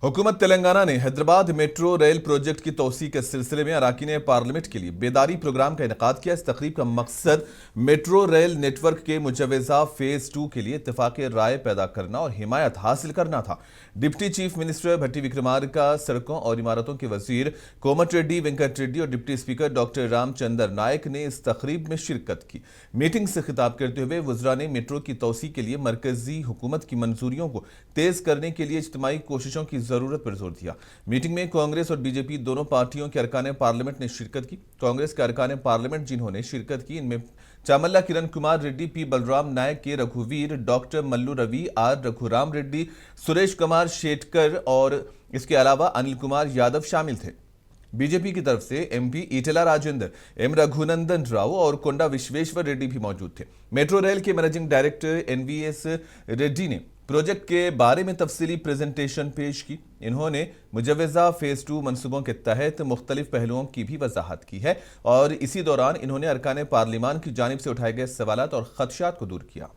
हुकूमत तेलंगाना ने Hyderabad metro rail project की तोसी के सिलसिले में अरकान पार्लियामेंट के लिए बेदारी प्रोग्राम का इनेकाद किया। इस तकरीब का मकसद मेट्रो रेल नेटवर्क के मुजवजा फेज 2 के लिए इत्तेफाक राय पैदा करना और हिमायत हासिल करना था। डिप्टी चीफ मिनिस्टर भट्टी विक्रमार्का, सड़कों और इमारतों के वजीर कोमट रेड्डी वेंकट रेड्डी और डिप्टी स्पीकर डॉक्टर रामचंद्र नायक ने इस तकरीब में शिरकत की। मीटिंग से खिताब करते हुए वज़रा ने मेट्रो की तोसी के लिए मरकजी हुकूमत की मंजूरियों को तेज करने के लिए इज्तिमाई कोशिशों की जरूरत पर जोर दिया। मीटिंग में कांग्रेस और बीजेपी दोनों पार्टियों के अरकान पार्लियामेंट ने शिरकत की। कांग्रेस के अरकान पार्लियामेंट जिन्होंने शिरकत की, इनमें चामल्ला किरण कुमार रेड्डी, पी बलराम नायक, के रघुवीर, डॉक्टर मल्लू रवि, आर रघुराम रेड्डी, सुरेश कुमार शेटकर और इसके अलावा अनिल कुमार यादव शामिल थे। बीजेपी की तरफ से एमपी ईटेला राजेंद्र, एम रघुनंदन राव और कोंडा विश्वेश्वर रेड्डी भी मौजूद थे। मेट्रो रेल के मैनेजिंग डायरेक्टर एनवीएस रेड्डी ने प्रोजेक्ट के बारे में तफसीली प्रेजेंटेशन पेश की। इन्होंने मुजवजा फेज 2 मनसूबों के तहत मुख्तलिफ पहलुओं की भी वजाहत की है और इसी दौरान इन्होंने अरकान पार्लियामान की जानिब से उठाए गए सवालात और खदशात को दूर किया।